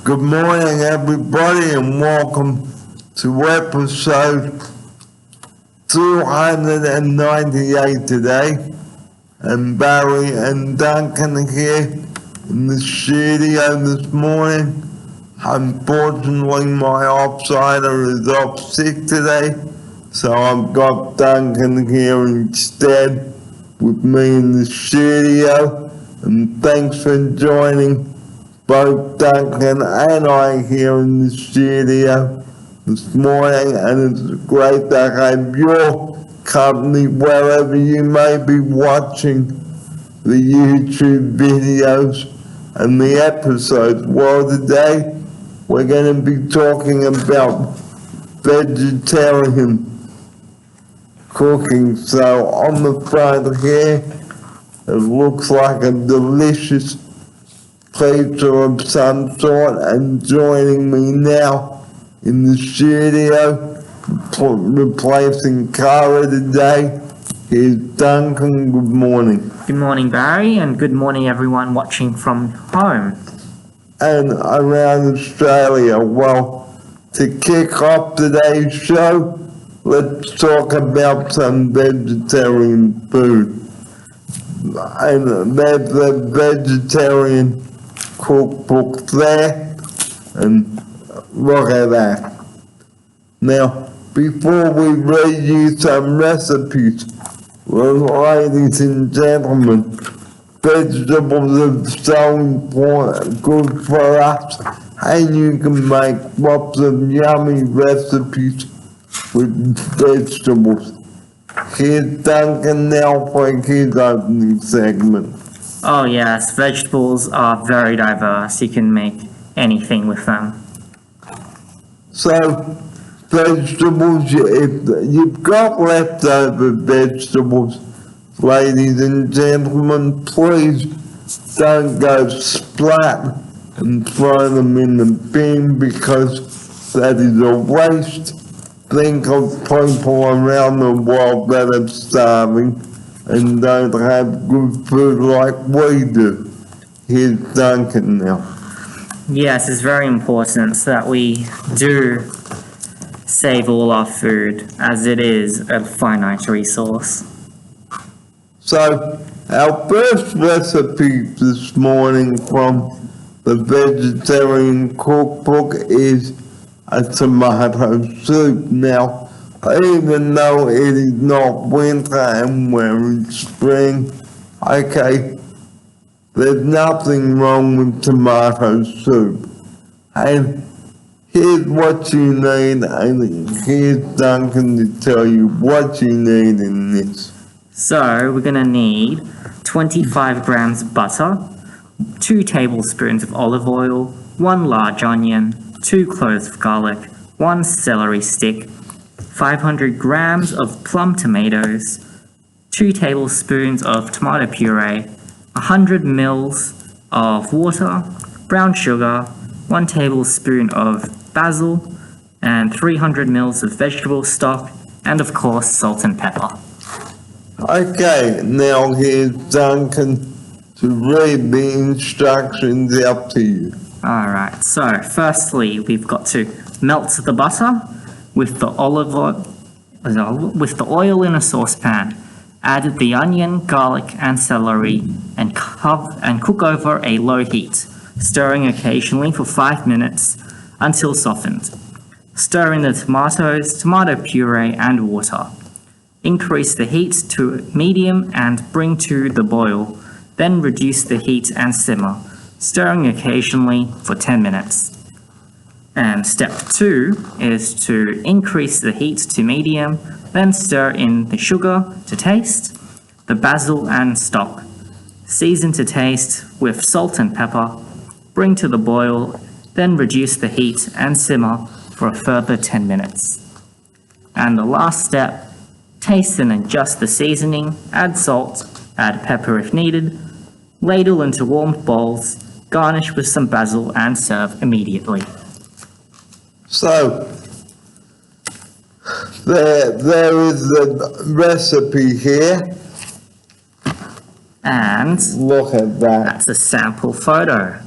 Good morning, everybody, and welcome to episode 298 today. And Barry and Duncan here in the studio this morning. Unfortunately, my offsider is off sick today, so I've got Duncan here instead with me in the studio. And thanks for joining both Duncan and I here in the studio this morning, and it's great to have your company wherever you may be watching the YouTube videos and the episodes. Well, today we're going to be talking about vegetarian cooking. So on the front here, it looks like a delicious pizza of some sort, and joining me now in the studio, replacing Cara today, is Duncan. Good morning. Good morning, Barry, and good morning, everyone watching from home. And around Australia. Well, to kick off today's show, let's talk about some vegetarian food. And there's the Vegetarian Cookbook there, and look at that. Now, before we read you some recipes, well, ladies and gentlemen, vegetables are so important, good for us, and you can make lots of yummy recipes with vegetables. Here's Duncan now for his opening segment. Oh yes, vegetables are very diverse. You can make anything with them. So, vegetables, if you've got leftover vegetables, ladies and gentlemen, please don't go splat and throw them in the bin, because that is a waste. Think of people around the world that are starving and don't have good food like we do. Here's Duncan now. Yes, it's very important that we do save all our food, as it is a finite resource. So, our first recipe this morning from the Vegetarian Cookbook is a tomato soup. Now, even though it is not winter and we're in spring, okay, there's nothing wrong with tomato soup. And here's what you need, and here's Duncan to tell you what you need in this. So, we're going to need 25 grams butter, 2 tablespoons of olive oil, 1 large onion, 2 cloves of garlic, 1 celery stick, 500 grams of plum tomatoes, 2 tablespoons of tomato puree, 100 mils of water, brown sugar, 1 tablespoon of basil, and 300 mils of vegetable stock, and of course salt and pepper. Okay, now here's Duncan to read the instructions out to you. Alright, so firstly we've got to melt the butter with the oil in a saucepan. Add the onion, garlic and celery and cook over a low heat, stirring occasionally for 5 minutes until softened. Stir in the tomatoes, tomato puree and water. Increase the heat to medium and bring to the boil, then reduce the heat and simmer, stirring occasionally for 10 minutes. And step 2 is to increase the heat to medium, then stir in the sugar to taste, the basil and stock. Season to taste with salt and pepper, bring to the boil, then reduce the heat and simmer for a further 10 minutes. And the last step, taste and adjust the seasoning, add salt, add pepper if needed, ladle into warmed bowls, garnish with some basil and serve immediately. So, there is the recipe here. And look at that. That's a sample photo.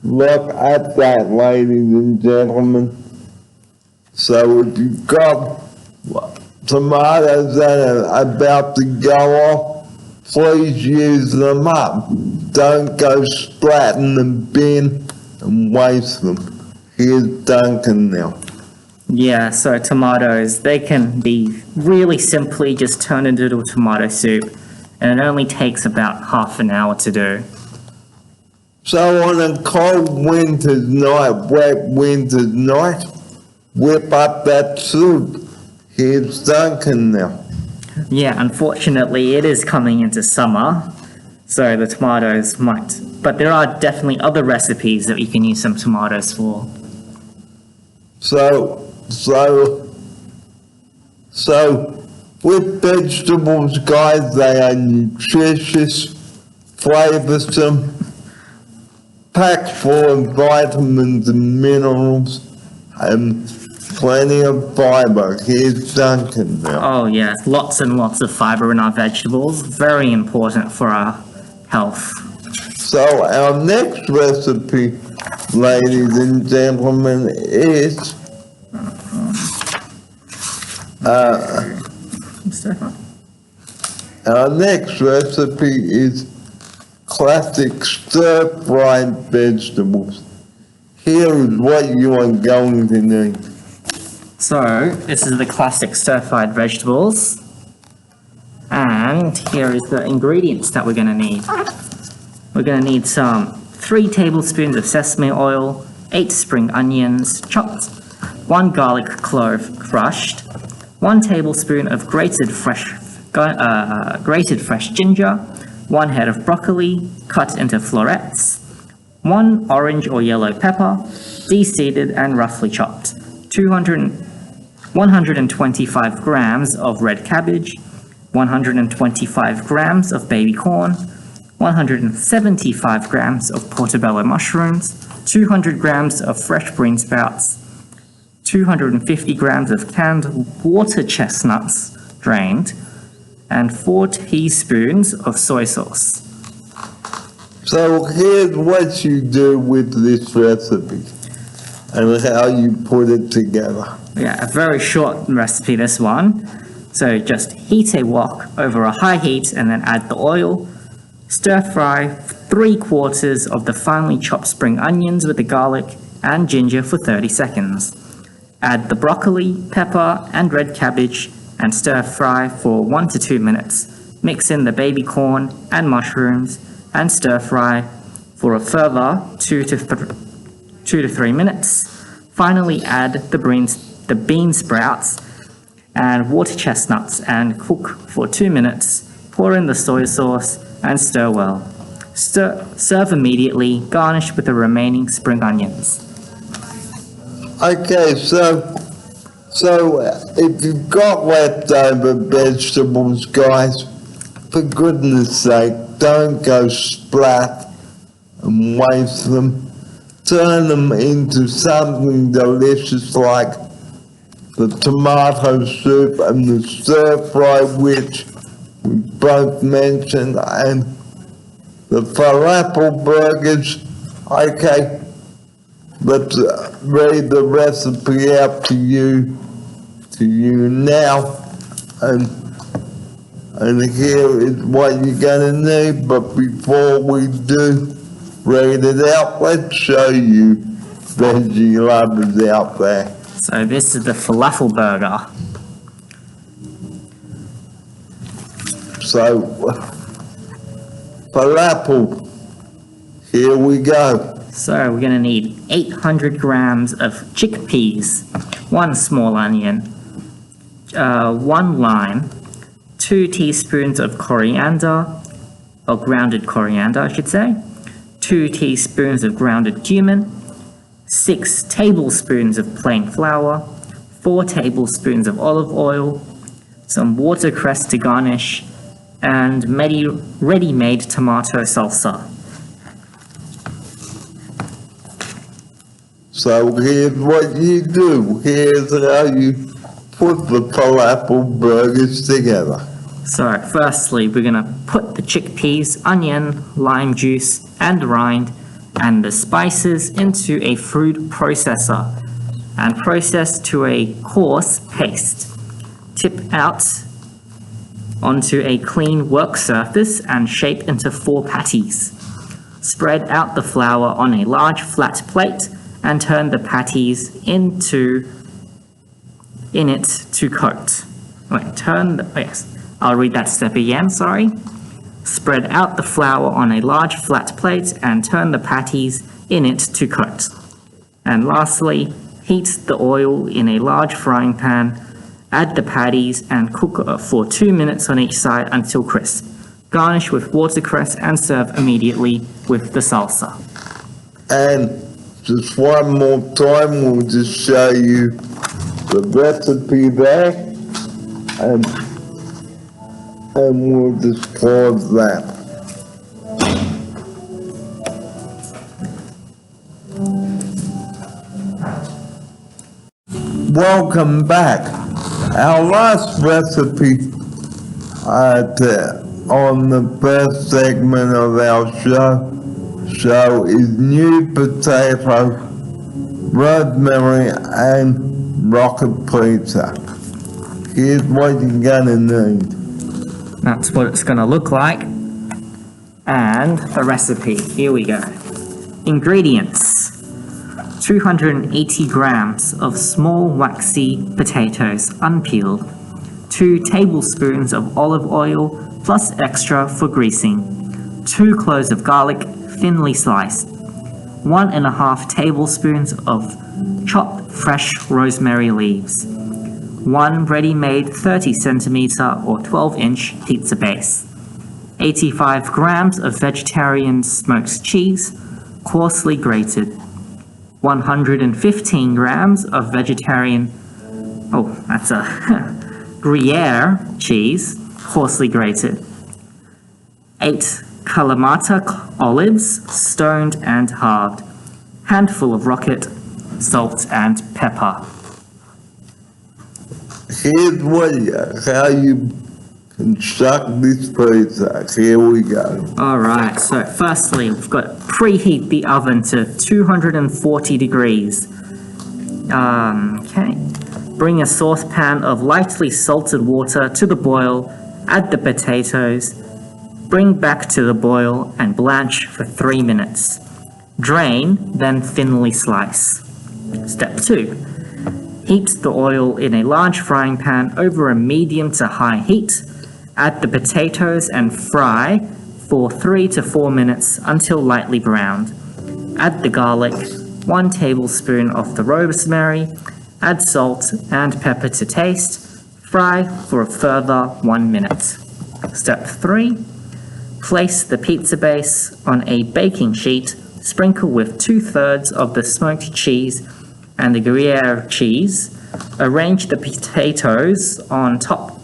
look at that, ladies and gentlemen. So if you've got tomatoes that are about to go off, please use them up. Don't go splatting the bin and waste them. Here's Duncan now. Yeah, so tomatoes, they can be really simply just turned into tomato soup, and it only takes about half an hour to do. So on a cold winter's night, wet winter's night, whip up that soup. Here's Duncan now. Yeah, unfortunately, it is coming into summer, so the tomatoes might. But there are definitely other recipes that you can use some tomatoes for. So with vegetables, guys, they are nutritious, flavoursome, packed full of vitamins and minerals, and plenty of fibre. Here's Duncan now. Oh yeah, lots and lots of fiber in our vegetables. Very important for our health. So our next recipe, ladies and gentlemen, is our next recipe is classic stir-fried vegetables. Here is what you are going to need. So, this is the classic stir-fried vegetables. And here is the ingredients that we're going to need. We're going to need some 3 tablespoons of sesame oil, 8 spring onions chopped, 1 garlic clove crushed, 1 tablespoon of grated fresh ginger, 1 head of broccoli cut into florets, 1 orange or yellow pepper, de-seeded and roughly chopped, 125 grams of red cabbage, 125 grams of baby corn, 175 grams of portobello mushrooms, 200 grams of fresh bean sprouts, 250 grams of canned water chestnuts drained, and 4 teaspoons of soy sauce. So here's what you do with this recipe and how you put it together. Yeah, a very short recipe, this one. So just heat a wok over a high heat and then add the oil. Stir fry 3/4 of the finely chopped spring onions with the garlic and ginger for 30 seconds. Add the broccoli, pepper, and red cabbage and stir fry for 1 to 2 minutes. Mix in the baby corn and mushrooms and stir fry for a further 2 to 3 minutes. Finally, add the bean sprouts and water chestnuts and cook for 2 minutes. Pour in the soy sauce and stir well. Serve immediately, garnish with the remaining spring onions. Okay, so if you've got leftover vegetables, guys, for goodness sake, don't go splat and waste them. Turn them into something delicious like the tomato soup and the stir fry, which we both mentioned, and the falafel burgers. Okay, let's read the recipe out to you now, and here is what you're gonna need. But before we do read it out, let's show you veggie lovers out there. So this is the falafel burger. So, falafel, here we go. So we're going to need 800 grams of chickpeas, 1 small onion, 1 lime, 2 teaspoons of coriander, or grounded coriander I should say, 2 teaspoons of grounded cumin, 6 tablespoons of plain flour, 4 tablespoons of olive oil, some watercress to garnish, and ready-made tomato salsa. So here's what you do. Here's how you put the falafel burgers together. So firstly, we're going to put the chickpeas, onion, lime juice, and rind and the spices into a food processor and process to a coarse paste. Tip out onto a clean work surface and shape into 4 patties. Spread out the flour on a large flat plate and turn the patties in it to coat. I'll read that step again, sorry. Spread out the flour on a large flat plate and turn the patties in it to coat. And lastly, heat the oil in a large frying pan, add the patties and cook for 2 minutes on each side until crisp. Garnish with watercress and serve immediately with the salsa. And just one more time, we'll just show you the recipe there, and we'll just pause that. Welcome back. Our last recipe on the first segment of our show is new potato, rosemary, and rocket pizza. Here's what you're gonna need. That's what it's gonna look like. And the recipe, here we go. Ingredients: 280 grams of small waxy potatoes unpeeled, 2 tablespoons of olive oil plus extra for greasing, 2 cloves of garlic thinly sliced, 1.5 tablespoons of chopped fresh rosemary leaves, 1 ready-made 30cm or 12-inch pizza base, 85 grams of vegetarian smoked cheese, coarsely grated, 115 grams of vegetarian, Gruyere cheese, coarsely grated, 8 Kalamata olives, stoned and halved, handful of rocket, salt and pepper. Here's how you construct this pizza. Here we go. Alright, so firstly, we've got to preheat the oven to 240 degrees. Bring a saucepan of lightly salted water to the boil, add the potatoes, bring back to the boil and blanch for 3 minutes. Drain, then thinly slice. Step 2. Heat the oil in a large frying pan over a medium to high heat. Add the potatoes and fry for 3 to 4 minutes until lightly browned. Add the garlic, 1 tablespoon of the rosemary, add salt and pepper to taste. Fry for a further 1 minute. Step 3. Place the pizza base on a baking sheet, sprinkle with 2/3 of the smoked cheese and the Gruyere cheese. Arrange the potatoes on top.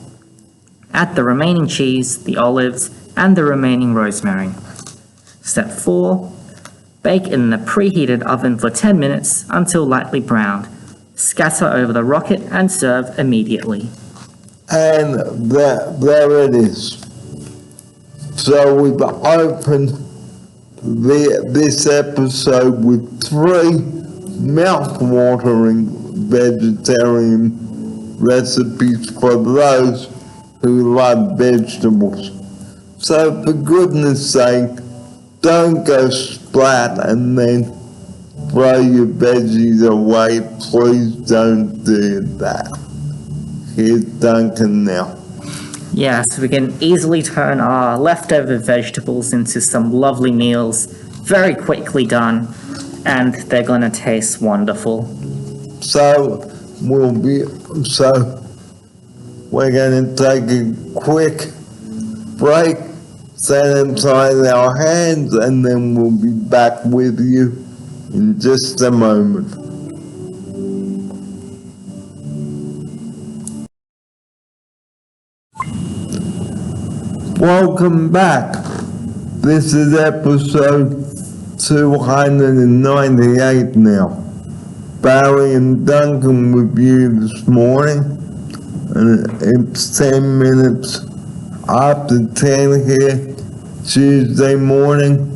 Add the remaining cheese, the olives, and the remaining rosemary. Step 4. Bake in the preheated oven for 10 minutes until lightly browned. Scatter over the rocket and serve immediately. And there it is. So we've opened this episode with 3 mouth-watering vegetarian recipes for those who love vegetables. So for goodness sake, don't go splat and then throw your veggies away. Please don't do that. Here's Duncan now. Yes, we can easily turn our leftover vegetables into some lovely meals, very quickly done, and they're gonna taste wonderful. So we're gonna take a quick break, sanitize our hands, and then we'll be back with you in just a moment. Welcome back. This is episode 298 now. Barry and Duncan with you this morning, and it's 10 minutes after 10 here, Tuesday morning,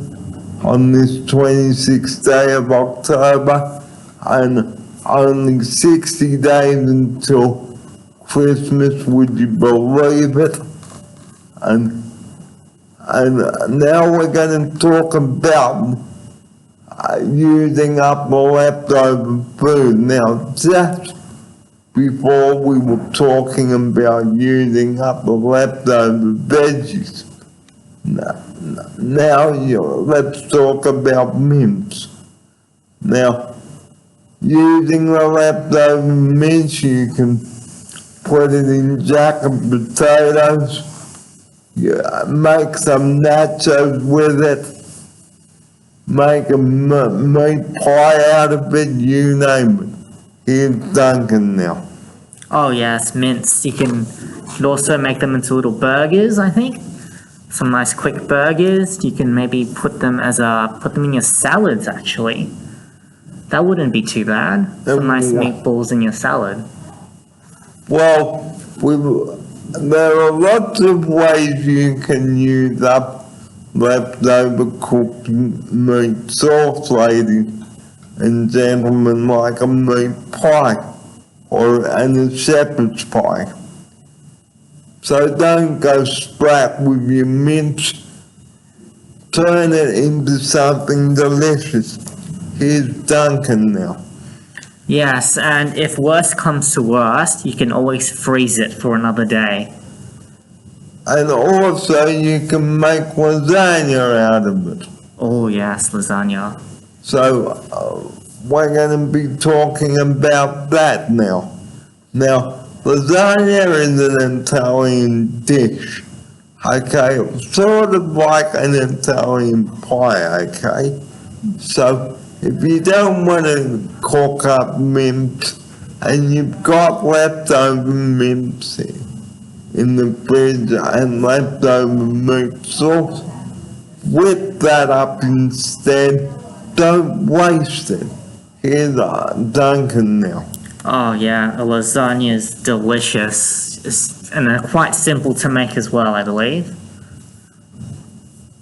on this 26th day of October, and only 60 days until Christmas, would you believe it? And now we're going to talk about using up the leftover food. Now, just before we were talking about using up the leftover veggies. Now let's talk about mince. Now, using the leftover mince, you can put it in jacket potatoes, make some nachos with it, make a meat pie out of it, you name it. Here's Duncan now. Oh yes, mince. You can also make them into little burgers, I think. Some nice quick burgers. You can maybe put them in your salads actually. That wouldn't be too bad. Some nice meatballs in your salad. Well, there are lots of ways you can use up leftover cooked meat sauce, ladies and gentlemen, like a meat pie and a shepherd's pie. So don't go splat with your mince. Turn it into something delicious. Here's Duncan now. Yes, and if worst comes to worst, you can always freeze it for another day. And also you can make lasagna out of it. Oh yes, lasagna. So we're going to be talking about that now. Now, lasagna is an Italian dish, okay? Sort of like an Italian pie, okay? So, if you don't want to cook up mince and you've got leftover mince in the fridge and leftover meat sauce, whip that up instead. Don't waste it. Here's Duncan now. Oh yeah, a lasagna is delicious, and they're quite simple to make as well, I believe.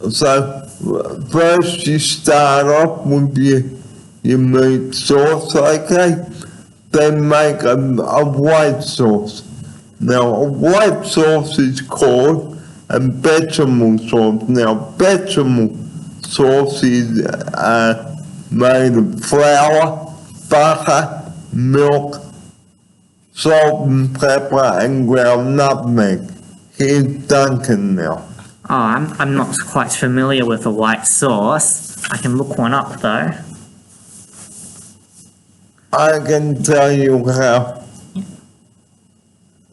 So, first you start off with your meat sauce, okay? Then make a white sauce. Now, a white sauce is called a bechamel sauce. Now, bechamel sauce is made of flour, butter, milk, salt and pepper, and ground nutmeg. Here's Duncan now. Oh, I'm not quite familiar with a white sauce. I can look one up though. I can tell you how.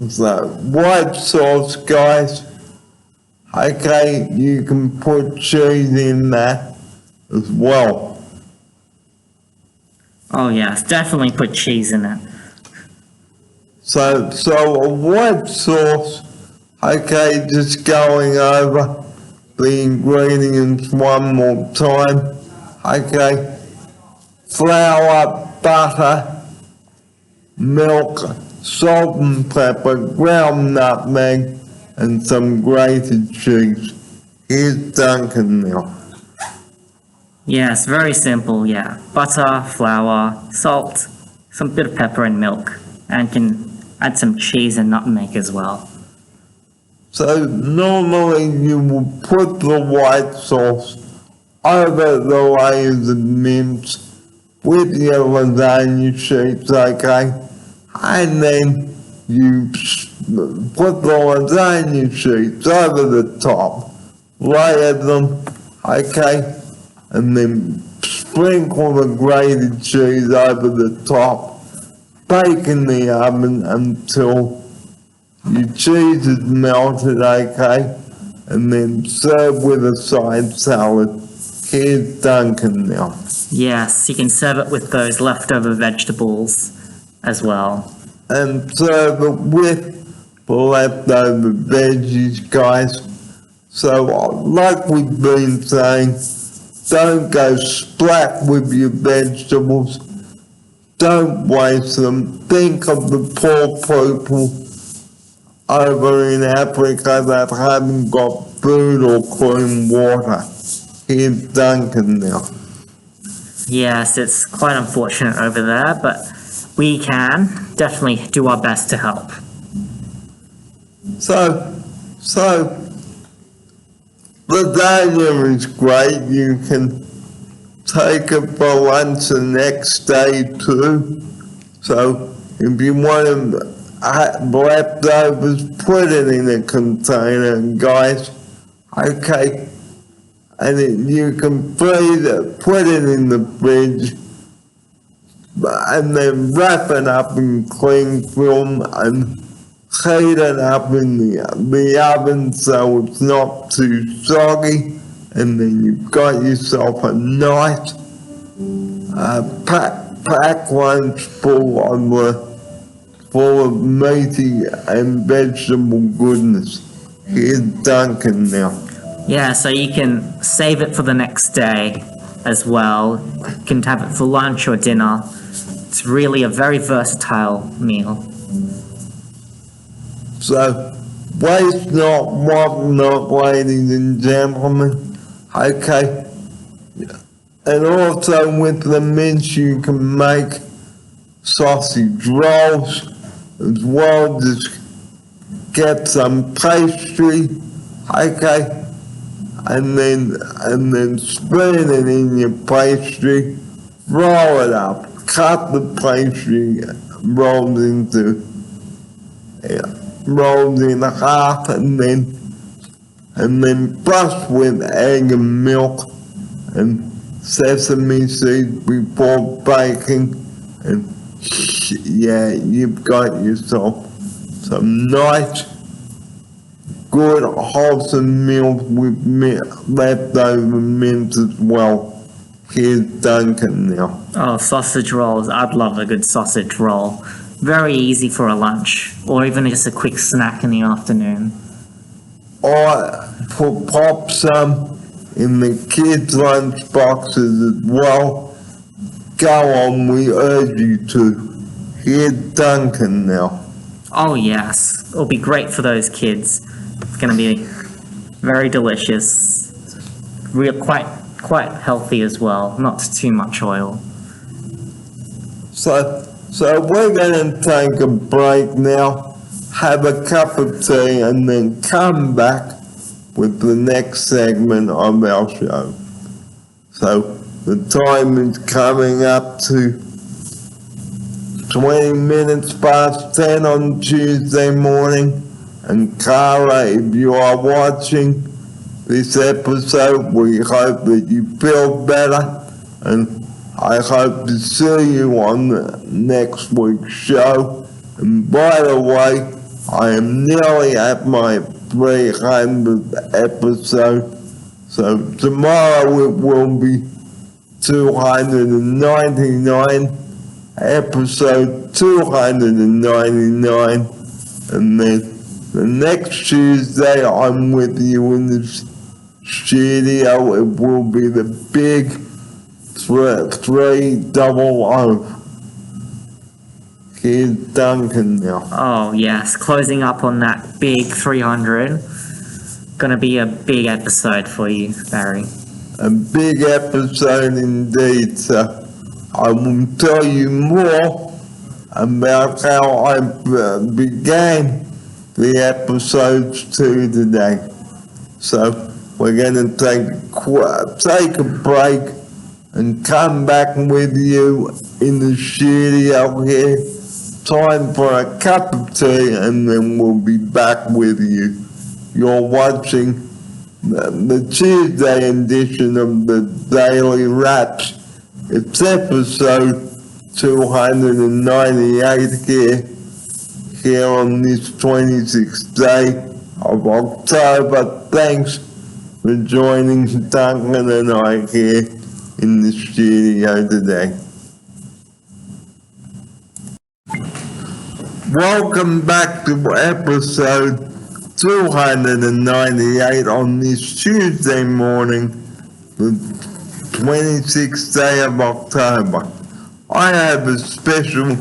So, white sauce, guys. Okay, you can put cheese in that as well. Oh yes, definitely put cheese in it. So a white sauce, okay, just going over the ingredients one more time, okay, flour, butter, milk, salt and pepper, ground nutmeg, and some grated cheese. Here's Duncan now. Yes, very simple, yeah. Butter, flour, salt, some bit of pepper and milk, and can add some cheese and nutmeg as well. So normally you will put the white sauce over the layers of mince with your lasagna sheets, okay? And then you put the lasagna sheets over the top, layer them, okay? And then sprinkle the grated cheese over the top, bake in the oven until your cheese is melted, okay? And then serve with a side salad. Here's Duncan now. Yes, you can serve it with those leftover vegetables as well. And serve it with the leftover veggies, guys. So, like we've been saying, don't go splat with your vegetables. Don't waste them. Think of the poor people over in Africa that haven't got food or clean water. Here's Duncan now. Yes, it's quite unfortunate over there, but we can definitely do our best to help. So, the diner is great. You can take it for lunch the next day too. So, if you want them leftovers, put it in a container, guys. Okay. And you can freeze it, put it in the fridge, and then wrap it up in cling film and heat it up in the oven so it's not too soggy, and then you've got yourself a nice pack lunch full of meaty and vegetable goodness. Here's Duncan now. Yeah, so you can save it for the next day as well. You can have it for lunch or dinner. It's really a very versatile meal. So, waste not, want not, ladies and gentlemen. Okay. And also with the mince you can make sausage rolls as well. Just get some pastry. Okay. And then spread it in your pastry, roll it up, cut the pastry rolls in half, and then brush with egg and milk and sesame seeds before baking, and yeah, you've got yourself some nice, good, wholesome meals with leftover mince as well. Here's Duncan now. Oh, sausage rolls. I'd love a good sausage roll. Very easy for a lunch, or even just a quick snack in the afternoon. Or pop some in the kids' lunch boxes as well. Go on, we urge you to. Here's Duncan now. Oh yes, it'll be great for those kids. It's going to be very delicious, quite healthy as well, not too much oil. So we're going to take a break now, have a cup of tea, and then come back with the next segment of our show. So the time is coming up to 20 minutes past 10 on Tuesday morning. And Cara, if you are watching this episode, we hope that you feel better, and I hope to see you on the next week's show. And by the way, I am nearly at my 300th episode, so tomorrow it will be 299, episode 299, and then the next Tuesday, I'm with you in the studio. It will be the big 300. Here's Duncan now. Oh yes, closing up on that big 300. Gonna be a big episode for you, Barry. A big episode indeed. So I will tell you more about how I began the episodes too today. So we're going to take a break and come back with you in the studio here. Time for a cup of tea, and then we'll be back with you. You're watching the Tuesday edition of the Daily Wraps. It's episode 298 here on this 26th day of October. Thanks for joining Duncan and I here in the studio today. Welcome back to episode 298 on this Tuesday morning, the 26th day of October. I have a special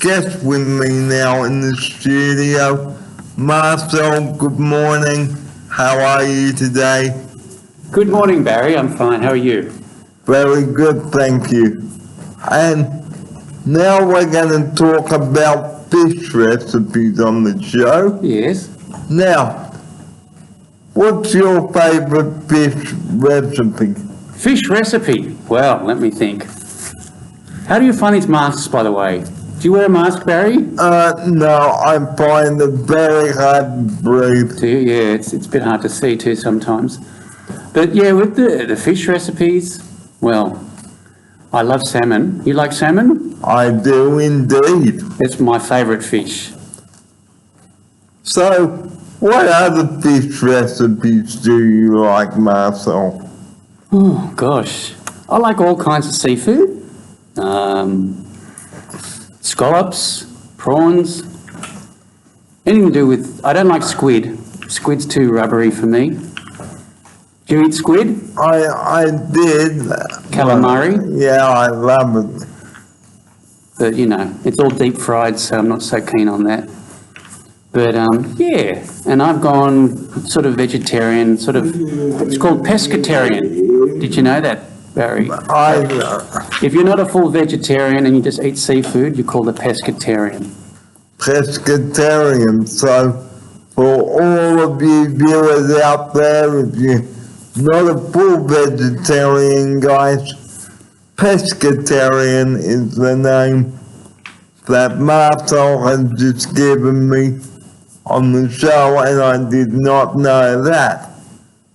guest with me now in the studio. Marcel, good morning. How are you today? Good morning, Barry. I'm fine. How are you? Very good, thank you. And now we're going to talk about fish recipes on the show. Yes. Now, what's your favorite fish recipe? Fish recipe. Well, let me think. How do you find these masks, by the way? Do you wear a mask, Barry? No, I find it very hard to breathe. Do you? Yeah, it's a bit hard to see too sometimes. But yeah, with the fish recipes, well, I love salmon. You like salmon? I do indeed. It's my favourite fish. So, what other fish recipes do you like, Marcel? Oh, gosh. I like all kinds of seafood. Scallops, prawns, anything to do with... I don't like squid. Squid's too rubbery for me. Do you eat squid? I did. Calamari? Yeah, I love it. But, you know, it's all deep fried, so I'm not so keen on that. But, yeah, and I've gone sort of vegetarian, sort of... It's called Pescatarian. Did you know that, Barry? If you're not a full vegetarian and you just eat seafood, you're called a pescatarian. Pescatarian. So, for all of you viewers out there, if you're not a full vegetarian, guys, Pescatarian is the name that Marcel has just given me on the show, and I did not know that.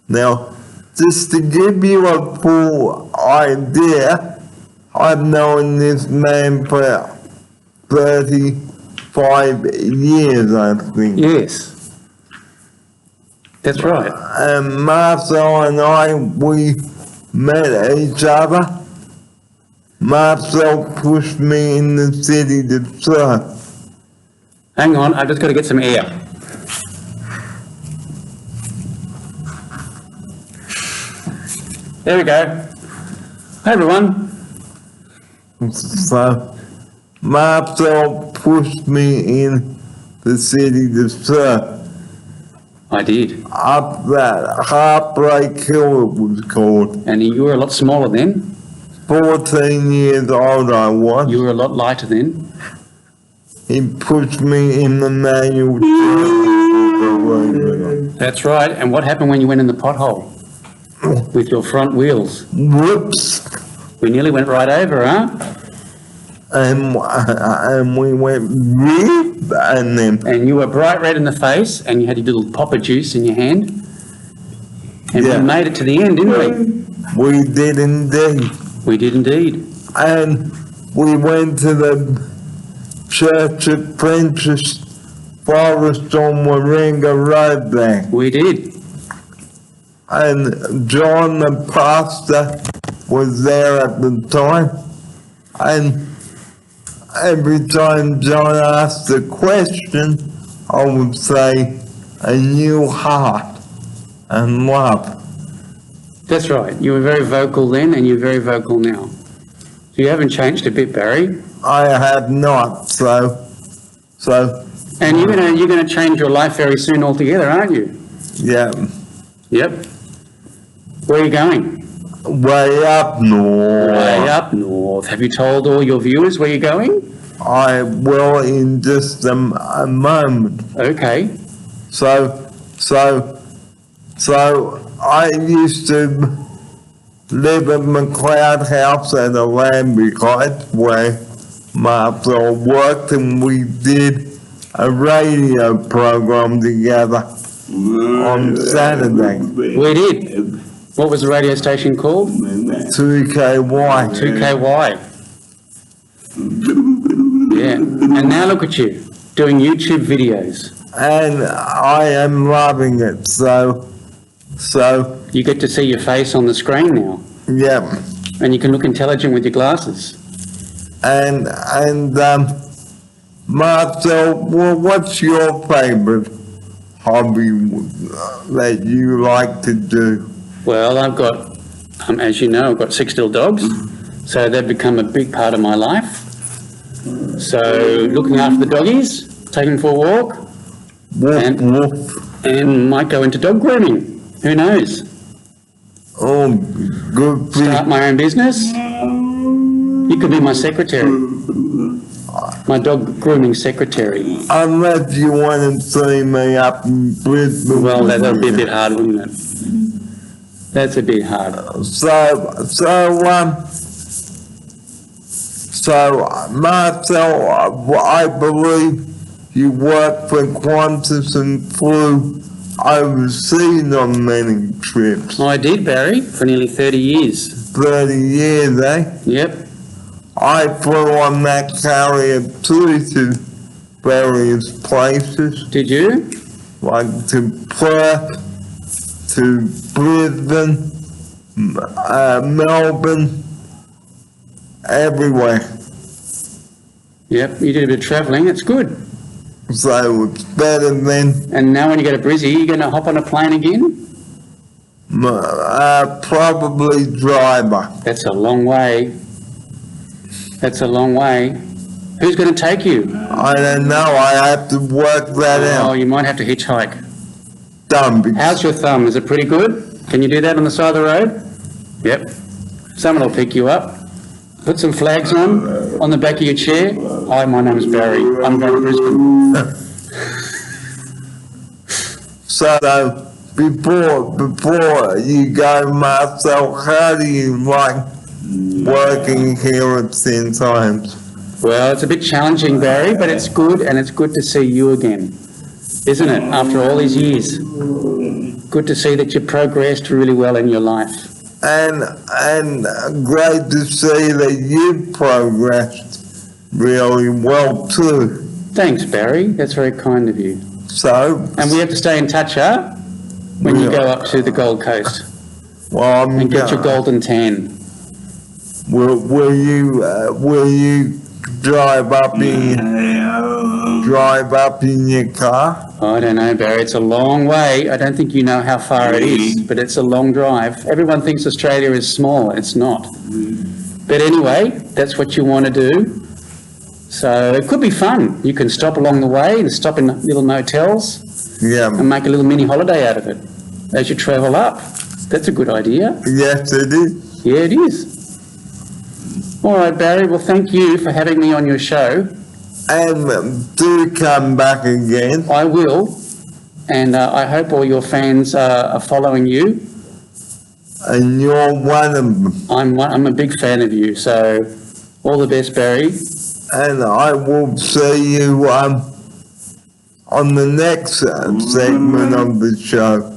Now, just to give you a full idea, I've known this man for 35 years, I think. Yes. That's right. And Marcel and I, we met each other. Marcel pushed me in the city to surf. Hang on, I've just got to get some air. There we go. Hi, everyone. So, Marcel pushed me in the city to surf. I did. Up that Heartbreak Hill, it was called. And you were a lot smaller then. 14 years old I was. You were a lot lighter then. He pushed me in the manual. That's right. And what happened when you went in the pothole? With your front wheels? Whoops. We nearly went right over, huh? And we went rip, and then And you were bright red in the face, and you had your little popper juice in your hand. And Yeah. we made it to the end, didn't we? we did indeed. We did indeed. And we went to the church at Princess Forest on Warringah Road there. We did. And John, the pastor, was there at the time. And every time John asked a question, I would say, a new heart and love. That's right. You were very vocal then, and you're very vocal now. So you haven't changed a bit, Barry. I have not, so, And you're gonna change your life very soon altogether, aren't you? yeah, Yep. Where are you going? way up north. Way up north. Have you told all your viewers where you're going? I will in just a moment. Okay. So I used to live at McLeod House at a Lambie Heights where Marcel worked, and we did a radio program together on Saturday. We did. What was the radio station called? 2KY. 2KY. Yeah. And now look at you, doing YouTube videos. And I am loving it, so You get to see your face on the screen now, yeah. and you can look intelligent with your glasses. And Marcel, well, what's your favorite hobby that you like to do? Well, I've got, as you know, I've got 6 little dogs, so they've become a big part of my life. So looking after the doggies, taking them for a walk, Woof, And- woof. and might go into dog grooming. Who knows? Oh, good for Start you. my own business? You could be my secretary. My dog grooming secretary. Unless you want to see me up in Brisbane. Well, that would be a bit hard, wouldn't it? That's a bit hard. So, Marcel, I believe you work for Qantas and flew overseas on many trips. I did, Barry, for nearly 30 years. 30 years, eh? Yep. I flew on that carrier too to various places, Did you? like to Perth, to Brisbane, Melbourne, everywhere. Yep, you did a bit of travelling. That's good. So it's better than And now when you go to Brizzy, you're going to hop on a plane again? probably driver. That's a long way. That's a long way. Who's going to take you? I don't know, I have to work that Oh, out. you might have to hitchhike. Dumb. How's your thumb? Is it pretty good? Can you do that on the side of the road? Yep. Someone will pick you up. Put some flags on the back of your chair. Hi, my name's Barry. I'm going to Brisbane. So before you go, Marcel, how do you like working here at St. Times? Well, it's a bit challenging, Barry, but it's good, and it's good to see you again, isn't it? After all these years. Good to see that you progressed really well in your life. And great to see that you've progressed really well too. Thanks, Barry. That's very kind of you. So, And we have to stay in touch, huh? When you go up to the Gold Coast well, I'm and get your go- golden tan. Will you drive up in your car? I don't know, Barry. It's a long way. I don't think you know how far it is, but it's a long drive. Everyone thinks Australia is small. It's not. But anyway, that's what you want to do. So it could be fun. You can stop along the way and stop in little motels Yeah. and make a little mini holiday out of it as you travel up. That's a good idea. Yes, it is. Yeah, it is. All right, Barry. Well, thank you for having me on your show. And do come back again. I will. And I hope all your fans are following you. And you're one of them. I'm a big fan of you. So all the best, Barry. And I will see you on the next segment of the show.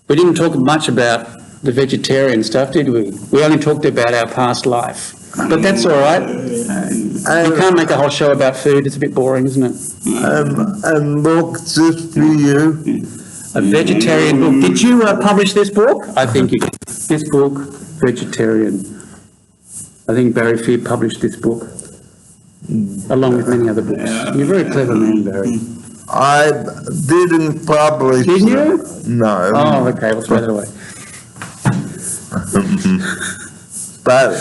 We didn't talk much about the vegetarian stuff, did we? We only talked about our past life. But that's all right. You can't make a whole show about food. It's a bit boring, isn't it? And look, just for you, A vegetarian book. Did you publish this book? I think you did. This book, Vegetarian. I think Barry Fear published this book, along with many other books. You're a very clever man, Barry. I didn't publish. Didn't you? No. Oh, okay. We'll throw that away. But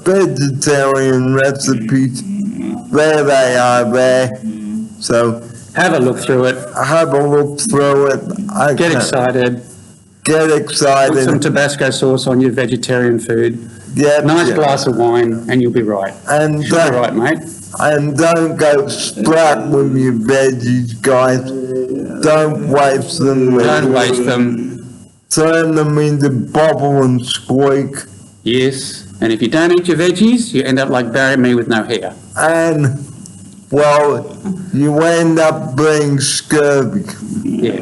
vegetarian recipes, there they are there. So Have a look through it. have a look through it. Get excited. Get Put excited. some Tabasco sauce on your vegetarian food. Yeah, Nice yeah. glass of wine, and you'll be right. And You'll be right, mate. And don't go splat with your veggies, guys. Don't waste them. Don't waste them. Turn them into bubble and squeak. Yes. And if you don't eat your veggies, you end up like Barry and me with no hair. And, well, you end up being scurvy. Yeah.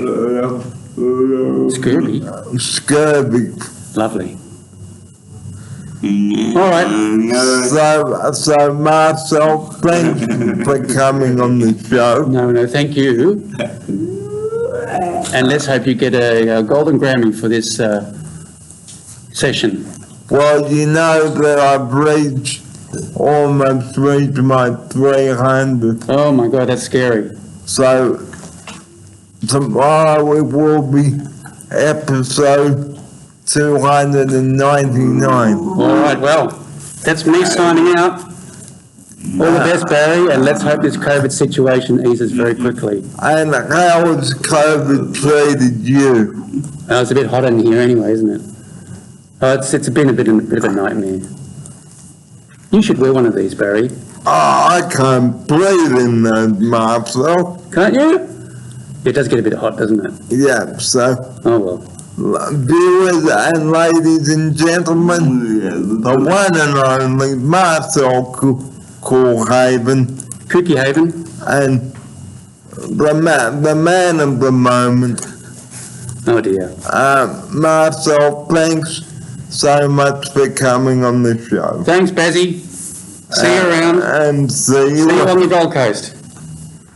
Scurvy. Scurvy. Lovely. All right. So Marcel, thank you for coming on the show. No, thank you. And let's hope you get a golden Grammy for this session. Well, you know that I've almost reached my 300. Oh my God, that's scary. So tomorrow it will be episode 299. All right, well, that's me signing out. All the best, Barry, and let's hope this COVID situation eases very quickly. And how has COVID treated you? It's a bit hot in here anyway, isn't it? Oh, it's been a bit of a nightmare. You should wear one of these, Barry. Oh, I can't breathe in those, Marcel. Can't you? It does get a bit hot, doesn't it? Yeah, so, Oh, well. viewers and ladies and gentlemen, the one and only Marcel Coolhaven Cookie Haven. and the man of the moment. Oh, dear. Marcel, thanks so much for coming on the show. Thanks, Bazzy. See you around. And see See you on you, the Gold Coast.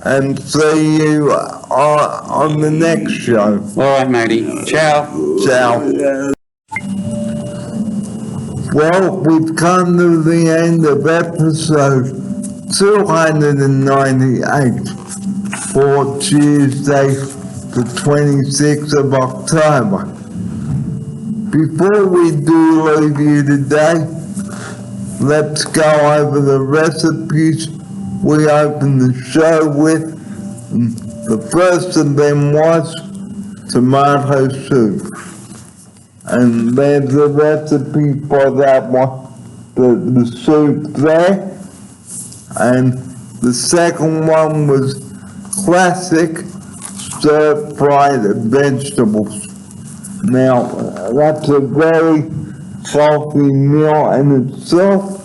and see you on the next show. All right, matey. Ciao. Ciao. Well, we've come to the end of episode 298 for Tuesday, the 26th of October. Before we do leave you today, let's go over the recipes we opened the show with. The first of them was tomato soup. And there's a recipe for that one, the soup there. And the second one was classic stir-fried vegetables. Now, that's a very healthy meal in itself,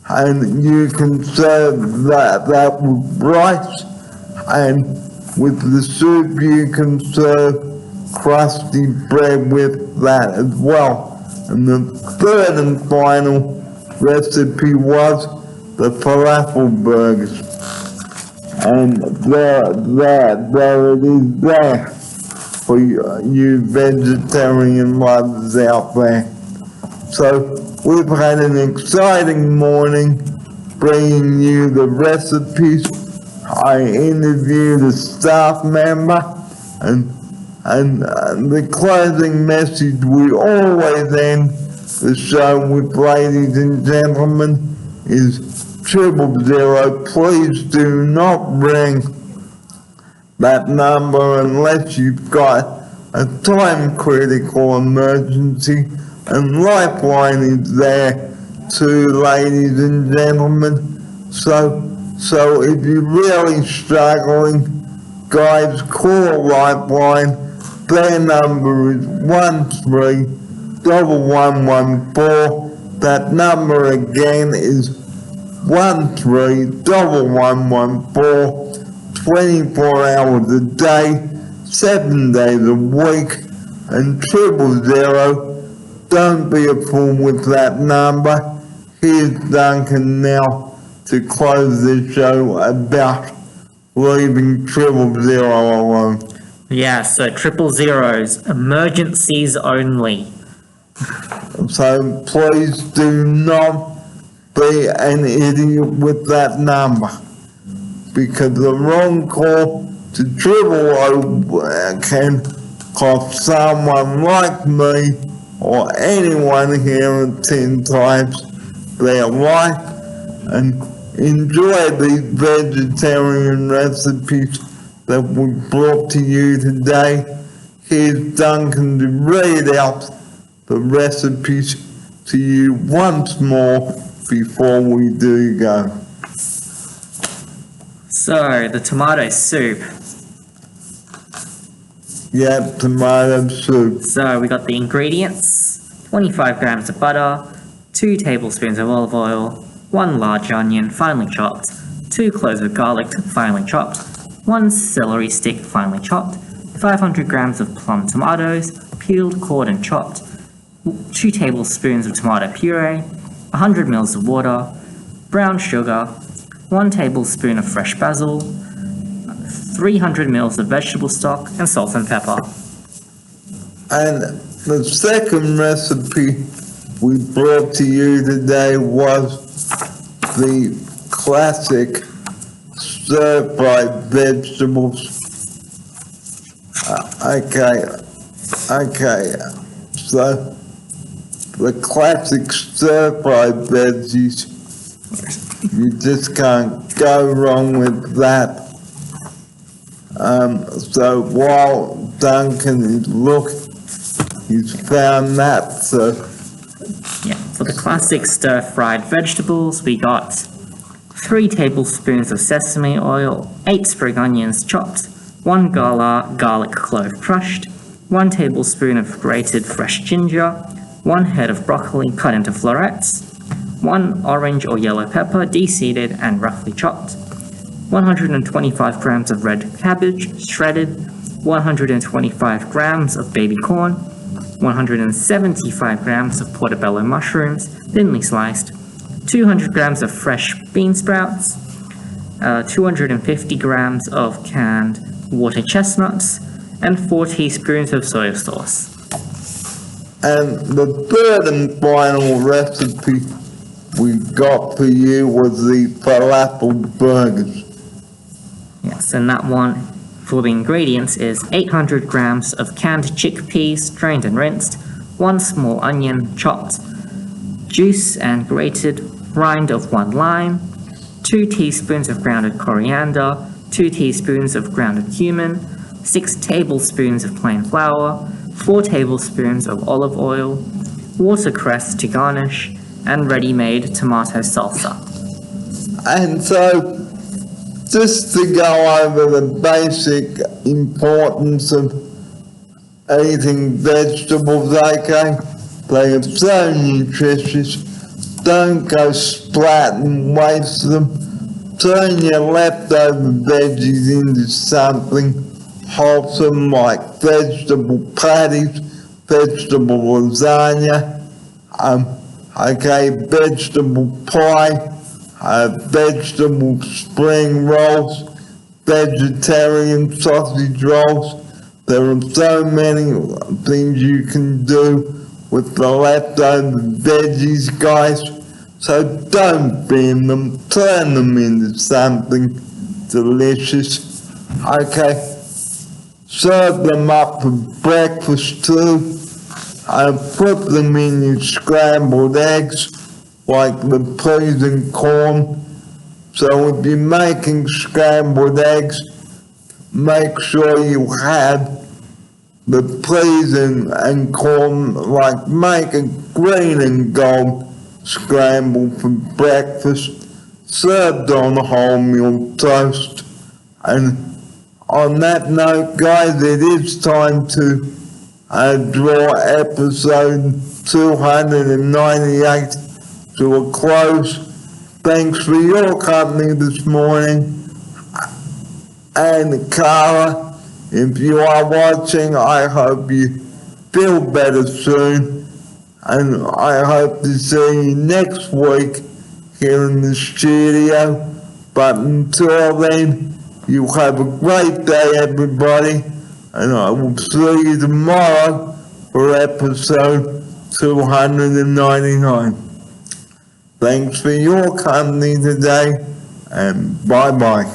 and you can serve that with rice, and with the soup you can serve crusty bread with that as well. And the third and final recipe was the Falafel Burgers. And there it is there for you vegetarian lovers out there. So we've had an exciting morning bringing you the recipes. I interviewed a staff member, and the closing message we always end the show with, ladies and gentlemen, is 000. Please do not ring that number unless you've got a time critical emergency, and Lifeline is there too, ladies and gentlemen. So if you're really struggling, guys, call Lifeline. Their number is 131114. That number again is 131114. 24 hours a day, 7 days a week, and 000. Don't be a fool with that number. Here's Duncan now to close the show about leaving 000 alone. Yeah, so 000's emergencies only. So please do not be an idiot with that number, because the wrong call to 000 can cost someone like me or anyone here at 10 times their life. And enjoy these vegetarian recipes that we brought to you today. Here's Duncan to read out the recipes to you once more before we do go. So, the tomato soup. Yeah, tomato soup. So, we got the ingredients: 25 grams of butter, 2 tablespoons of olive oil, 1 large onion finely chopped, 2 cloves of garlic finely chopped, 1 celery stick finely chopped, 500 grams of plum tomatoes, peeled, cored and chopped, 2 tablespoons of tomato puree, 100 ml of water, brown sugar, 1 tablespoon of fresh basil, 300 ml of vegetable stock, and salt and pepper. And the second recipe we brought to you today was the classic stir-fried vegetables. So the classic stir-fried veggies You just can't go wrong with that. So while Duncan is looking, he's found that, so Yeah, for the classic stir-fried vegetables, we got 3 tablespoons of sesame oil, 8 spring onions chopped, 1 garlic clove crushed, 1 tablespoon of grated fresh ginger, 1 head of broccoli cut into florets, 1 orange or yellow pepper de-seeded and roughly chopped, 125 grams of red cabbage shredded, 125 grams of baby corn, 175 grams of portobello mushrooms, thinly sliced, 200 grams of fresh bean sprouts, 250 grams of canned water chestnuts, and 4 teaspoons of soy sauce. and the third and final recipe we got for you was the Falafel Burgers. Yes, and that one for the ingredients is 800 grams of canned chickpeas, drained and rinsed, 1 small onion chopped, juice and grated rind of 1 lime, 2 teaspoons of grounded coriander, 2 teaspoons of grounded cumin, 6 tablespoons of plain flour, 4 tablespoons of olive oil, watercress to garnish, and ready-made tomato salsa. And so, just to go over the basic importance of eating vegetables, okay? They are so nutritious. Don't go splat and waste them. Turn your leftover veggies into something wholesome like vegetable patties, vegetable lasagna, vegetable pie, vegetable spring rolls, vegetarian sausage rolls. There are so many things you can do with the leftover veggies, guys. So don't bin them, turn them into something delicious. Okay, serve them up for breakfast too. Put them in your scrambled eggs, like the peas and corn. So if you're making scrambled eggs, make sure you have the peas and corn, like make a green and gold scramble for breakfast, served on wholemeal toast. And on that note, guys, it is time to draw episode 298 to a close. Thanks for your company this morning. And Cara, if you are watching, I hope you feel better soon. And I hope to see you next week here in the studio. But until then, you have a great day, everybody. And I will see you tomorrow for episode 299. Thanks for your company today, and bye-bye.